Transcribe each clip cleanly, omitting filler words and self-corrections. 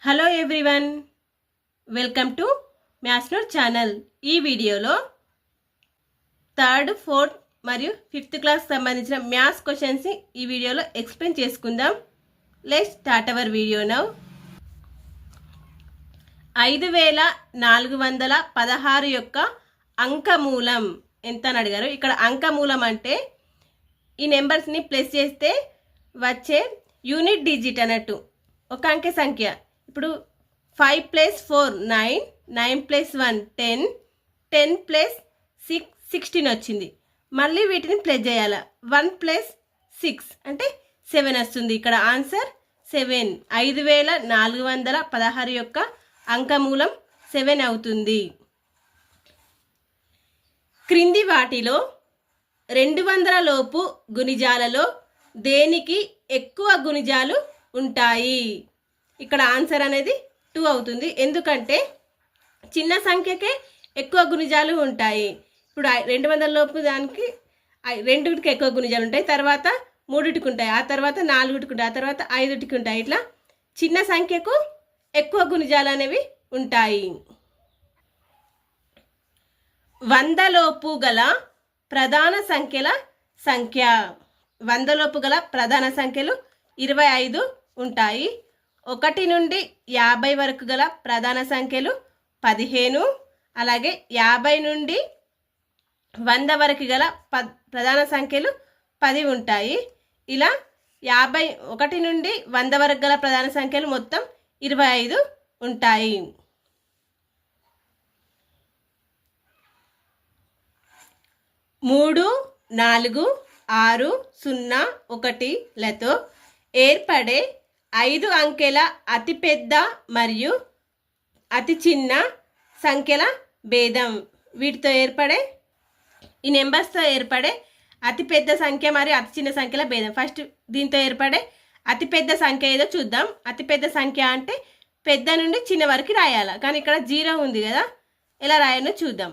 Hello everyone, welcome to maths channel. ఈ వీడియోలో third, fourth మరియు ఫిఫ్త్ క్లాస్ సంబంధించిన మ్యాథ్స్ క్వశ్చన్స్ని ఈ వీడియోలో ఎక్స్ప్లెయిన్ చేసుకుందాం. Let's start our video now. 5416 యొక్క అంకమూలం ఎంత అని అడిగారు. ఇక్కడ అంకమూలం అంటే ఈ నెంబర్స్ని ప్లస్ చేస్తే వచ్చే యూనిట్ డిజిట్ అన్నట్టు, ఒక అంకె సంఖ్య. ఇప్పుడు 5 + 4 9, 9 + 1 10, 10 + 6 16 వచ్చింది. మళ్ళీ వీటిని ప్లస్ చేయాలి. 1 + 6 అంటే 7 వస్తుంది. ఇక్కడ ఆన్సర్ 7. 5416 యొక్క అంకమూలం 7 అవుతుంది. క్రింది వాటిలో 200 లోపు గుణిజాలలో దేనికి ఎక్కువ గుణిజాలు ఉంటాయి? ఇక్కడ ఆన్సర్ అనేది 2 అవుతుంది. ఎందుకంటే చిన్న సంఖ్యకే ఎక్కువ గుణిజాలు ఉంటాయి. ఇప్పుడు 200 లోపు దానికి 2కి ఎక్కువ గుణిజాలు ఉంటాయి, తర్వాత 3కి ఉంటాయి, ఆ తర్వాత 4కి ఉంటాయి, ఆ తర్వాత 5కి ఉంటాయి. ఇట్లా చిన్న సంఖ్యకు ఎక్కువ గుణిజాలు అనేవి ఉంటాయి. 100 లోపు గల ప్రధాన సంఖ్యల సంఖ్య. 100 లోపు గల ప్రధాన సంఖ్యలు 25 ఉంటాయి. 1 నుండి 50 వరకు గల ప్రధాన సంఖ్యలు 15, అలాగే 50 నుండి 100 వరకు గల ప్రధాన సంఖ్యలు 10 ఉంటాయి. ఇలా 1 నుండి 100 వరకు గల ప్రధాన సంఖ్యలు మొత్తం 25 ఉంటాయి. 3, 4, 6, 0, 1 లతో ఏర్పడే 5 అంకెల అతిపెద్ద మరియు అతి చిన్న సంఖ్యల భేదం. వీటితో ఏర్పడే ఈ నెంబర్స్తో ఏర్పడే అతిపెద్ద సంఖ్య మరియు అతి చిన్న సంఖ్యల భేదం. ఫస్ట్ దీంతో ఏర్పడే అతిపెద్ద సంఖ్య ఏదో చూద్దాం. అతిపెద్ద సంఖ్య అంటే పెద్ద నుండి చిన్న వరకు రాయాలి, కానీ ఇక్కడ 0 ఉంది కదా, ఎలా రాయాలో చూద్దాం.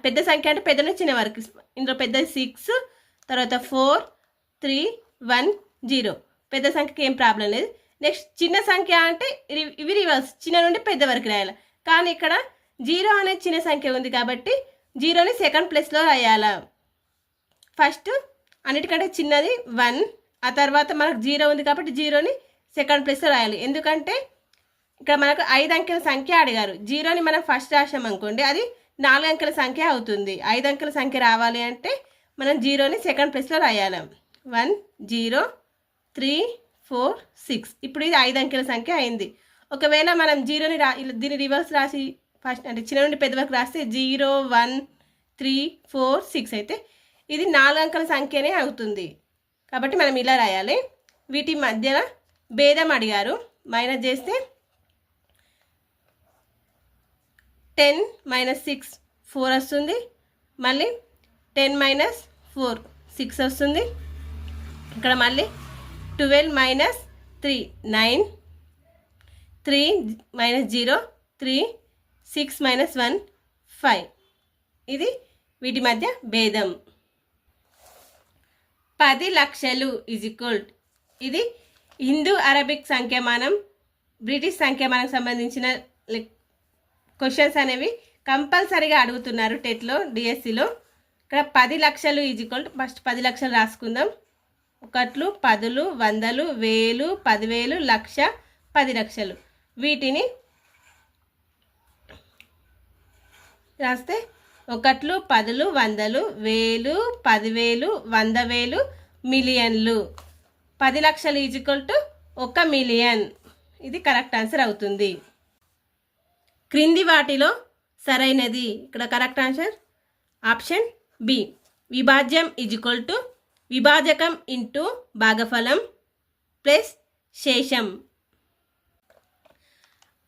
పెద్ద సంఖ్య అంటే పెద్ద నుంచి చిన్న వరకు. ఇందులో పెద్ద 6, తర్వాత 4, 3, 1, 0. పెద్ద సంఖ్యకి ఏం ప్రాబ్లం లేదు. నెక్స్ట్ చిన్న సంఖ్య అంటే ఇవి రివర్స్, చిన్న నుండి పెద్ద వరకు రాయాలి. కానీ ఇక్కడ 0 అనేది చిన్న సంఖ్య ఉంది కాబట్టి 0ని సెకండ్ ప్లేస్లో రాయాలి. ఫస్ట్ అన్నిటికంటే చిన్నది 1, ఆ తర్వాత మనకు 0 ఉంది కాబట్టి 0ని సెకండ్ ప్లేస్లో రాయాలి. ఎందుకంటే ఇక్కడ మనకు 5 అంకెల సంఖ్య అడిగారు. 0ని మనం ఫస్ట్ రాసామనుకోండి, అది 4 అంకెల సంఖ్య అవుతుంది. 5 అంకెల సంఖ్య రావాలి అంటే మనం 0ని సెకండ్ ప్లేస్లో రాయాలి. 1, 0, 3, 4, 6. ఇప్పుడు ఇది 5 అంకెల సంఖ్య అయింది. ఒకవేళ మనం 0ని దీన్ని రివర్స్ రాసి ఫస్ట్ అంటే చిన్న నుండి పెద్ద వరకు రాస్తే 0, 1, 3, 4, 6 అయితే ఇది 4 అంకెల సంఖ్యనే అవుతుంది. కాబట్టి మనం ఇలా రాయాలి. వీటి మధ్యన భేదం అడిగారు. మైనస్ చేస్తే 10 - 6 4 వస్తుంది. మళ్ళీ 10 - 4 6 వస్తుంది. ఇక్కడ మళ్ళీ 12 - 3 9, 3 - 0 3, 6 - 1 5. ఇది వీటి మధ్య భేదం. 10 లక్షలు = ఇది హిందూ అరబిక్ సంఖ్యామానం, బ్రిటిష్ సంఖ్యామానం సంబంధించిన క్వశ్చన్స్ అనేవి కంపల్సరీగా అడుగుతున్నారు టెట్లో, డిఎస్సిలో. ఇక్కడ 10 లక్షలు = ఫస్ట్ 10 లక్షలు రాసుకుందాం. 1, 10, 100, 1000, 10,000, లక్ష, 10 లక్షలు. వీటిని రాస్తే 1, 10, 100, 1000, 10,000, 100,000, మిలియన్లు. 10 లక్షలు = 1 మిలియన్. ఇది కరెక్ట్ ఆన్సర్ అవుతుంది. క్రింది వాటిలో సరైనది. ఇక్కడ కరెక్ట్ ఆన్సర్ ఆప్షన్ బి. విభాజ్యం = విభాజకం ఇంటూ భాగఫలం ప్లస్ శేషం.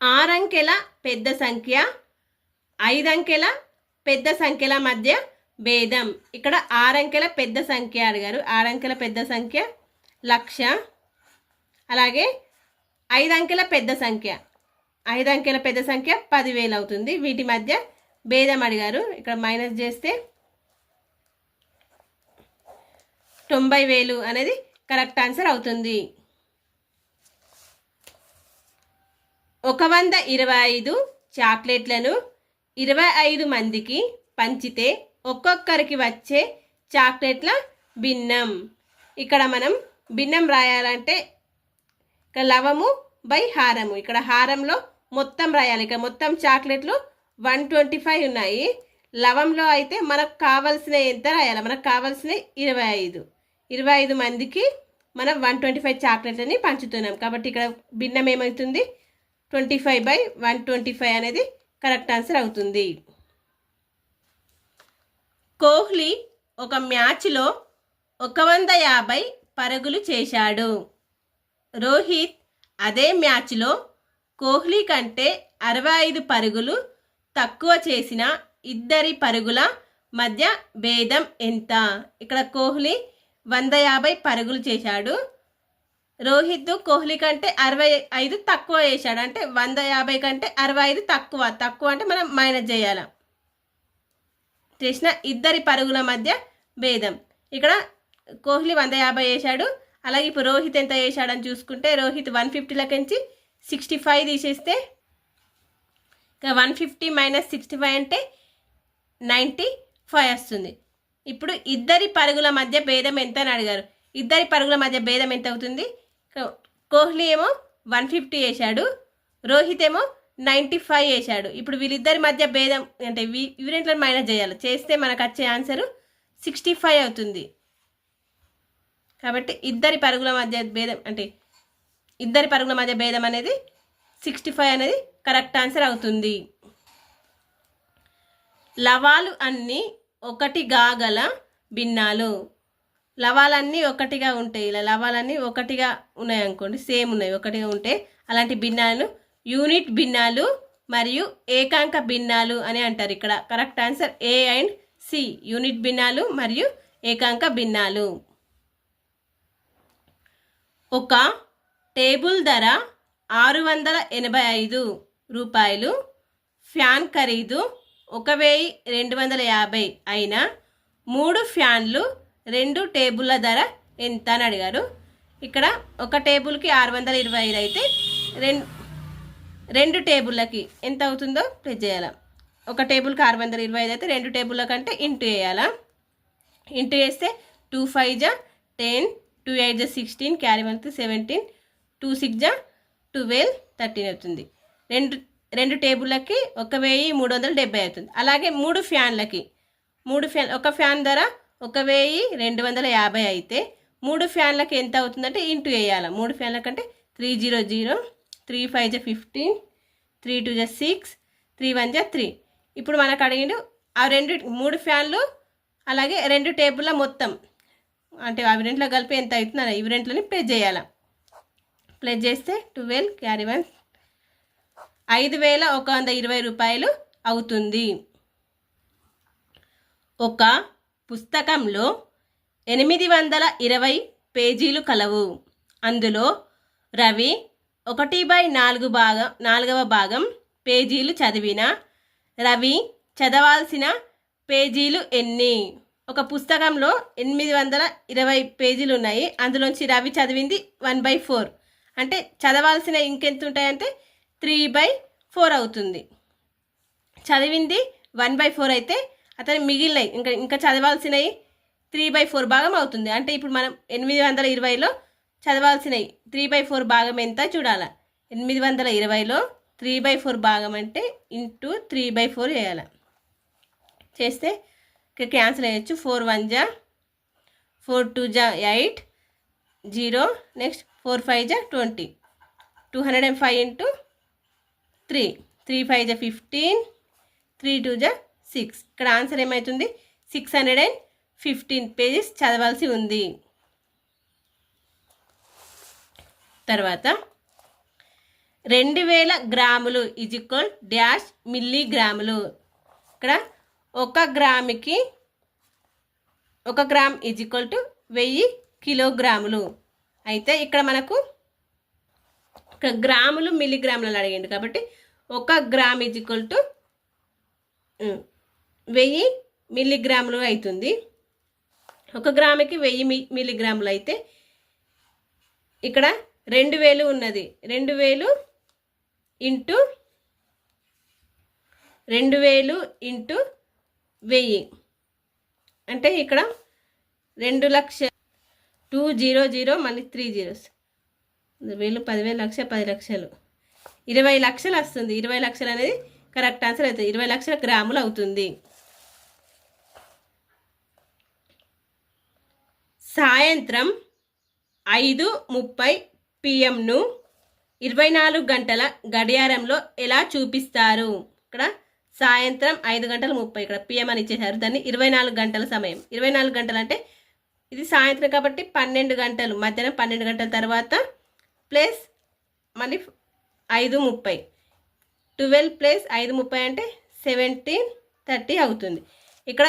6 అంకెల పెద్ద సంఖ్య 5 అంకెల పెద్ద సంఖ్యల మధ్య భేదం. ఇక్కడ 6 అంకెల పెద్ద సంఖ్య అడిగారు. 6 అంకెల పెద్ద సంఖ్య లక్ష, అలాగే 5 అంకెల పెద్ద సంఖ్య 5 అంకెల పెద్ద సంఖ్య 10,000 అవుతుంది. వీటి మధ్య భేదం అడిగారు. ఇక్కడ మైనస్ చేస్తే 90,000 అనేది కరెక్ట్ ఆన్సర్ అవుతుంది. 125 చాక్లెట్లను 25 మందికి పంచితే ఒక్కొక్కరికి వచ్చే చాక్లెట్ల భిన్నం. ఇక్కడ మనం భిన్నం రాయాలంటే ఇక్కడ లవము బై హారము, ఇక్కడ హారంలో మొత్తం రాయాలి. ఇక్కడ మొత్తం చాక్లెట్లు 125 ఉన్నాయి. లవంలో అయితే మనకు కావాల్సిన ఎంత రాయాలి, మనకు కావాల్సిన 25 మందికి మనం 125 చాక్లెట్లని పంచుతున్నాం. కాబట్టి ఇక్కడ భిన్నం ఏమవుతుంది, 25/125 అనేది కరెక్ట్ ఆన్సర్ అవుతుంది. కోహ్లీ ఒక మ్యాచ్లో 150 పరుగులు చేశాడు. రోహిత్ అదే మ్యాచ్లో కోహ్లీ కంటే 65 పరుగులు తక్కువ చేసిన ఇద్దరి పరుగుల మధ్య భేదం ఎంత? ఇక్కడ కోహ్లీ 150 పరుగులు చేశాడు. రోహిత్ కోహ్లీ కంటే 65 తక్కువ చేశాడు. అంటే 150 కంటే 65 తక్కువ అంటే మనం మైనస్ చేయాలి. చేసిన ఇద్దరి పరుగుల మధ్య భేదం. ఇక్కడ కోహ్లీ 150 చేశాడు. అలాగే ఇప్పుడు రోహిత్ ఎంత చేశాడని చూసుకుంటే రోహిత్ 150లకించి 65 తీసేస్తే ఇక 150 - 65 అంటే 95 వస్తుంది. ఇప్పుడు ఇద్దరి పరుగుల మధ్య భేదం ఎంత అని అడిగారు. ఇద్దరి పరుగుల మధ్య భేదం ఎంత అవుతుంది? కోహ్లీ ఏమో 150 చేశాడు, రోహిత్ ఏమో 95 చేశాడు. ఇప్పుడు వీళ్ళిద్దరి మధ్య భేదం అంటే ఇవి రెంట్లను మైనస్ చేయాలి. చేస్తే మనకు వచ్చే ఆన్సరు 65 అవుతుంది. కాబట్టి ఇద్దరి పరుగుల మధ్య భేదం అంటే ఇద్దరి పరుగుల మధ్య భేదం అనేది 65 అనేది కరెక్ట్ ఆన్సర్ అవుతుంది. లవాలు అన్నీ ఒకటిగా గల భిన్నాలు. లవాలన్నీ ఒకటిగా ఉంటాయి. ఇలా లవాలన్నీ ఒకటిగా ఉన్నాయి అనుకోండి, సేమ్ ఉన్నాయి, ఒకటిగా ఉంటే అలాంటి భిన్నాలను యూనిట్ భిన్నాలు మరియు ఏకాంక భిన్నాలు అని అంటారు. ఇక్కడ correct answer a and c, unit భిన్నాలు మరియు ఏకాంక భిన్నాలు. ఒక టేబుల్ ధర 685 రూపాయలు, ఫ్యాన్ ఖరీదు 1250 అయినా 3 ఫ్యాన్లు 2 టేబుల్ల ధర ఎంత అని అడిగారు. ఇక్కడ ఒక టేబుల్కి 625 అయితే రెండు టేబుల్లకి ఎంత అవుతుందో ప్లస్ చేయాలి. ఒక టేబుల్కి 625 అయితే 2 టేబుల్ల కంటే ఇంటూ వేయాలా. ఇంటూ వేస్తే 2 5 జా 10, 2 8 జా 16, క్యారీ 1 17, 2 6 జా 12, 13 అవుతుంది. రెండు టేబుల్లకి 1370 అవుతుంది. అలాగే 3 ఫ్యాన్లకి ఒక ఫ్యాన్ ధర 1250 అయితే 3 ఫ్యాన్లకి ఎంత అవుతుందంటే ఇంటూ వేయాలి. 3 ఫ్యాన్ల కంటే 300, 3 5 జా 15, 3 2 జా 6, 3 1 జా 3. ఇప్పుడు మనకు అడిగిండు ఆ 3 ఫ్యాన్లు అలాగే 2 టేబుల్ల మొత్తం అంటే అవి రెంట్లో కలిపి ఎంత అవుతుంది, ఇవి రెంట్లని ప్లస్ చేయాలి. ప్లస్ చేస్తే 12, క్యారీ 1 5120 రూపాయలు అవుతుంది. ఒక పుస్తకంలో 820 పేజీలు కలవు. అందులో రవి 1/4 భాగం పేజీలు చదివిన రవి చదవాల్సిన పేజీలు ఎన్ని? ఒక పుస్తకంలో 820 పేజీలు ఉన్నాయి. అందులోంచి రవి చదివింది 1/4 అంటే చదవాల్సిన ఇంకెంత ఉంటాయంటే 3/4 అవుతుంది. చదివింది 1/4 అయితే అతను మిగిలినవి ఇంకా చదవాల్సినవి 3/4 భాగం అవుతుంది. అంటే ఇప్పుడు మనం 820లో చదవాల్సినవి 3/4 భాగం ఎంత చూడాలి. 820లో 3/4 భాగం అంటే ఇంటూ 3/4 చేయాలి. చేస్తే ఇక్కడ క్యాన్సిల్ అయ్యచ్చు. 4 1 జా 4 2 జా 8, 0 నెక్స్ట్ 4 5 జా 20, 205 ఇంటూ 3, 3 5 జా 15, 3 2 జా 6. ఇక్కడ ఆన్సర్ ఏమవుతుంది 615 పేజెస్ చదవాల్సి ఉంది. తర్వాత 2000 గ్రాములు డాష్ మిల్లీగ్రాములు. ఇక్కడ 1 గ్రామ్ 1000 కిలోగ్రాములు. అయితే ఇక్కడ మనకు ఇక్కడ గ్రాములు మిల్లీగ్రాములు అడిగిండు కాబట్టి 1 గ్రామ్ 1000 మిల్లీగ్రాములు అవుతుంది. 1 గ్రాముకి 1000 మిల్లీగ్రాములు అయితే ఇక్కడ 2000 ఉన్నది. 2000 ఇంటూ 2000 ఇంటూ 1000 అంటే ఇక్కడ 2,00,000 200 మళ్ళీ 3 zeros 1000 10,000 లక్ష 10 లక్షలు 20 లక్షలు వస్తుంది. 20 లక్షలు అనేది కరెక్ట్ ఆన్సర్ అవుతుంది. 20 లక్షల గ్రాములు అవుతుంది. సాయంత్రం 5:30 PM 24 గంటల గడియారంలో ఎలా చూపిస్తారు? ఇక్కడ సాయంత్రం 5:30 ఇక్కడ పిఎం అని ఇచ్చేసారు. దాన్ని 24 గంటల సమయం. 24 గంటలు అంటే ఇది సాయంత్రం కాబట్టి 12 గంటలు, మధ్యాహ్నం 12 గంటల తర్వాత ప్లస్ మళ్ళీ 5:30 12 ప్లస్ 5:30 అంటే 17:30 అవుతుంది. ఇక్కడ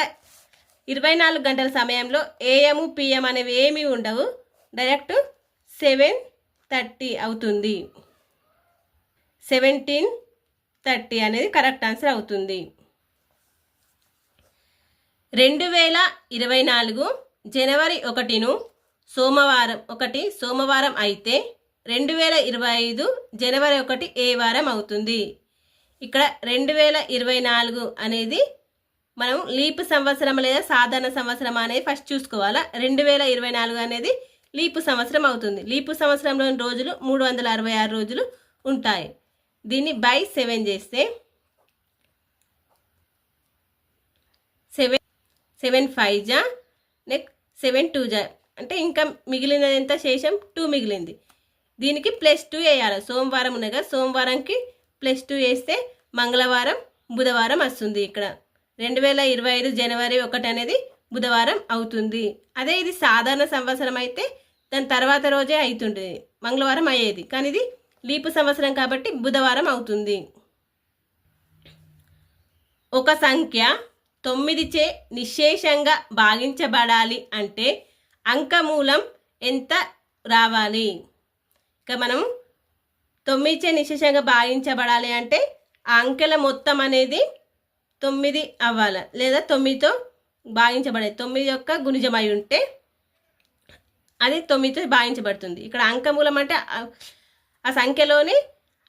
24 గంటల సమయంలో AM PM అనేవి ఏమీ ఉండవు, డైరెక్ట్ 7:30 అవుతుంది. 17:30 అనేది కరెక్ట్ ఆన్సర్ అవుతుంది. 2024 జనవరి 1 సోమవారం అయితే 2025 జనవరి 1 ఏ వారం అవుతుంది? ఇక్కడ 2024 అనేది మనం లీప్ సంవత్సరం లేదా సాధారణ సంవత్సరం అనేది ఫస్ట్ చూసుకోవాలా. 2024 అనేది లీపు సంవత్సరం అవుతుంది. లీపు సంవత్సరంలోని రోజులు 366 రోజులు ఉంటాయి. దీన్ని బై 7 చేస్తే 7 5 జా నెక్స్ట్ 7 2 జా అంటే ఇంకా మిగిలినది ఎంత? శేషం 2 మిగిలింది. దీనికి +2 వేయాలి. సోమవారం ఉన్నగా సోమవారంకి +2 వేస్తే మంగళవారం బుధవారం వస్తుంది. ఇక్కడ 2025 జనవరి 1 అనేది బుధవారం అవుతుంది. అదే ఇది సాధారణ సంవత్సరం అయితే దాని తర్వాత రోజే అవుతుంటుంది, మంగళవారం అయ్యేది. కానీ ఇది లీపు సంవత్సరం కాబట్టి బుధవారం అవుతుంది. ఒక సంఖ్య 9చే నిశ్శేషంగా భాగించబడాలి అంటే అంకమూలం ఎంత రావాలి? ఇక మనం 9చే నిశ్శేషంగా భాగించబడాలి అంటే ఆ అంకెల మొత్తం అనేది 9 అవ్వాలి, లేదా 9తో భాగించబడేది. 9 యొక్క గుణిజమై ఉంటే అది 9తో భాగించబడుతుంది. ఇక్కడ అంకమూలం అంటే ఆ సంఖ్యలోని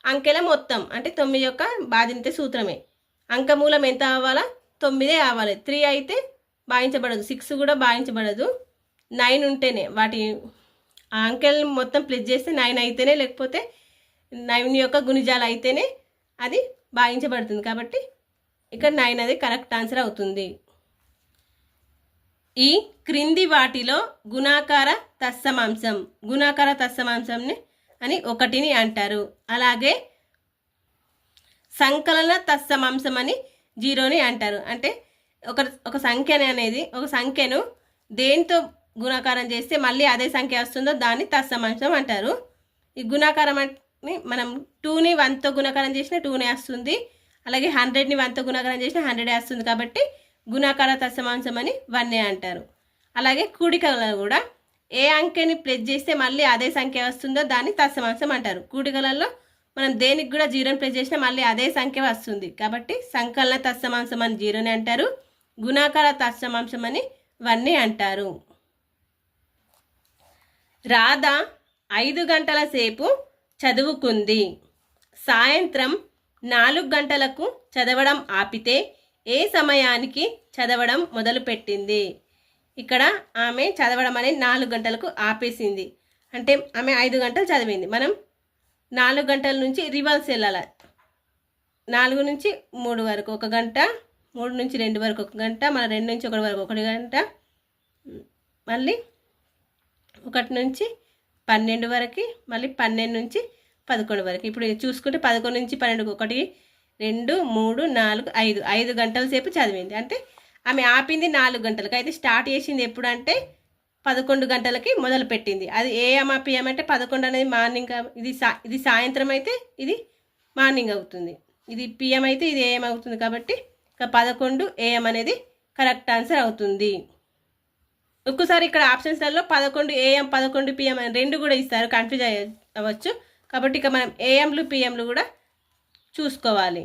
అంకెల మొత్తం అంటే 9 యొక్క భాగించే సూత్రమే. అంకమూలం ఎంత అవ్వాలా? 9 అవ్వాలి. 3 అయితే భాగించబడదు, 6 కూడా భాగించబడదు. 9 ఉంటేనే వాటి ఆ అంకెలు మొత్తం ప్లస్ చేస్తే 9 అయితేనే, లేకపోతే 9 యొక్క గుణిజాలు అయితేనే అది భాగించబడుతుంది. కాబట్టి ఇక్కడ 9 అది కరెక్ట్ ఆన్సర్ అవుతుంది. ఈ క్రింది వాటిలో గుణాకార తత్సమాంశంని అని 1ని అంటారు. అలాగే సంకలన తత్సమాంశం అని 0ని అంటారు. అంటే ఒక సంఖ్యని అనేది ఒక సంఖ్యను దేంతో గుణాకారం చేస్తే మళ్ళీ అదే సంఖ్య వస్తుందో దాన్ని తత్సమాంశం అంటారు. ఈ గుణాకారం అని మనం 2ని 1తో గుణాకారం చేసినా 2నే వస్తుంది, అలాగే 100ని 1తో గుణాకారం చేసినా 100 వస్తుంది. కాబట్టి గుణాకార తత్సమాంశం అని 1నే అంటారు. అలాగే కూడికలలో కూడా ఏ అంకెని ప్లస్ చేస్తే మళ్ళీ అదే సంఖ్య వస్తుందో దాన్ని తత్సమాంశం అంటారు. కూడికలలో మనం దేనికి కూడా 0ని ప్లస్ చేసినా మళ్ళీ అదే సంఖ్య వస్తుంది. కాబట్టి సంకలన తత్సమాంశం అని 0ని అంటారు, గుణాకార తత్సమాంశం అని 1ని అంటారు. రాధ 5 గంటల సేపు చదువుకుంది. సాయంత్రం 4 గంటలకు చదవడం ఆపితే ఏ సమయానికి చదవడం మొదలుపెట్టింది? ఇక్కడ ఆమె చదవడం అనేది 4 గంటలకు ఆపేసింది. అంటే ఆమె 5 గంటలు చదివింది. మనం 4 గంటల నుంచి రివర్స్ వెళ్ళాలి. 4 నుంచి 3 వరకు 1 గంట, 3 నుంచి 2 వరకు 1 గంట, మళ్ళీ 2 నుంచి 1 వరకు 1 గంట, మళ్ళీ 1 నుంచి 12 వరకు, మళ్ళీ 12 నుంచి 11 వరకు. ఇప్పుడు చూసుకుంటే 11 నుంచి 12 1 2 3 4 5 గంటల సేపు చదివింది. అంటే ఆమె ఆపింది 4 గంటలకు. అయితే స్టార్ట్ చేసింది ఎప్పుడు అంటే 11 గంటలకి మొదలుపెట్టింది. అది AM PM అంటే 11 అనేది మార్నింగ్, ఇది సాయంత్రం అయితే ఇది మార్నింగ్ అవుతుంది, ఇది PM అయితే ఇది AM అవుతుంది. కాబట్టి 11 AM అనేది కరెక్ట్ ఆన్సర్ అవుతుంది. ఒక్కసారి ఇక్కడ ఆప్షన్స్లలో 11 AM 11 PM అని 2 కూడా ఇస్తారు, కన్ఫ్యూజ్ అవ్వచ్చు. కాబట్టి ఇక మనం AMలు PMలు కూడా చూసుకోవాలి.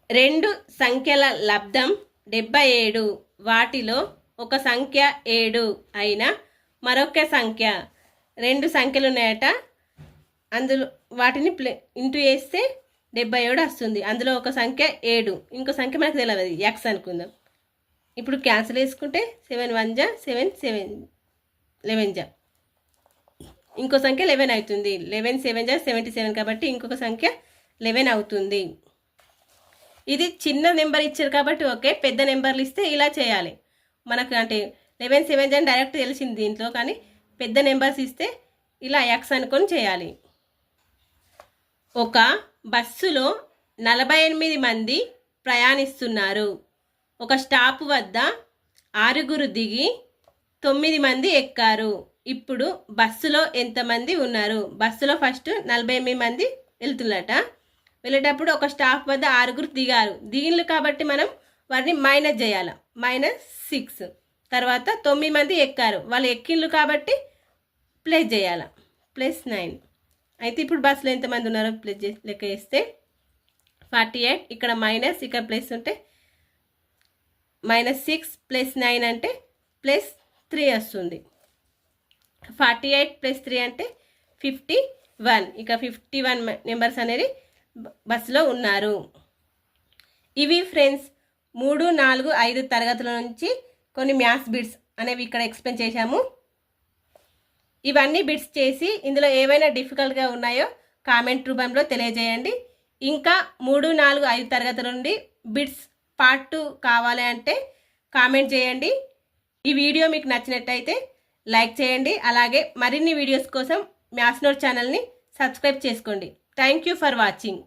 2 సంఖ్యల లబ్ధం 77. వాటిలో ఒక సంఖ్య 7 అయినా మరొక సంఖ్య 2 సంఖ్యలు ఉన్నాయట. అందులో వాటిని ఇంటూ వేస్తే 77 వస్తుంది. అందులో ఒక సంఖ్య 7, ఇంకో సంఖ్య మనకు తెలియదు, ఎక్స్ అనుకుందాం. ఇప్పుడు క్యాన్సిల్ వేసుకుంటే 7 1 జా 7 7 11 జా, ఇంకో సంఖ్య 11 అవుతుంది. 11 7 జా 77 కాబట్టి ఇంకొక సంఖ్య 11 అవుతుంది. ఇది చిన్న నెంబర్ ఇచ్చారు కాబట్టి ఓకే. పెద్ద నెంబర్లు ఇస్తే ఇలా చేయాలి మనకు. అంటే 11 7 జా డైరెక్ట్ తెలిసింది దీంట్లో, కానీ పెద్ద నెంబర్స్ ఇస్తే ఇలా ఎక్స్ అనుకొని చేయాలి. ఒక బస్సులో 48 మంది ప్రయాణిస్తున్నారు. ఒక స్టాప్ వద్ద 6 దిగి 9 మంది ఎక్కారు. ఇప్పుడు బస్సులో ఎంతమంది ఉన్నారు? బస్సులో ఫస్ట్ 48 మంది వెళ్తున్నట. వెళ్ళేటప్పుడు ఒక స్టాప్ వద్ద 6 దిగారు. దిగిన్లు కాబట్టి మనం వారిని మైనస్ చేయాలి, -6. తర్వాత 9 మంది ఎక్కారు, వాళ్ళు ఎక్కిన్లు కాబట్టి ప్లస్ చేయాలి, +9. అయితే ఇప్పుడు బస్సులో ఎంతమంది ఉన్నారో ప్లస్ లెక్క వేస్తే 48, ఇక్కడ మైనస్, ఇక్కడ ప్లస్ ఉంటే -6 + 9 అంటే +3 వస్తుంది. 48 + 3 అంటే 51. ఇక 51 మెంబర్స్ అనేది బస్సులో ఉన్నారు. ఇవి ఫ్రెండ్స్ 3, 4, 5 తరగతుల నుంచి కొన్ని మ్యాథ్స్ బిట్స్ అనేవి ఇక్కడ ఎక్స్ప్లెయిన్ చేశాము. ఇవన్నీ బిట్స్ చేసి ఇందులో ఏవైనా డిఫికల్ట్గా ఉన్నాయో కామెంట్ రూపంలో తెలియజేయండి. ఇంకా 3, 4, 5 తరగతుల నుండి బిట్స్ పార్ట్ 2 కావాలి అంటే కామెంట్ చేయండి. ఈ వీడియో మీకు నచ్చినట్టయితే లైక్ చేయండి. అలాగే మరిన్ని వీడియోస్ కోసం మ్యాథ్స్ నోట్ ఛానల్ని సబ్స్క్రైబ్ చేసుకోండి. Thank you for watching.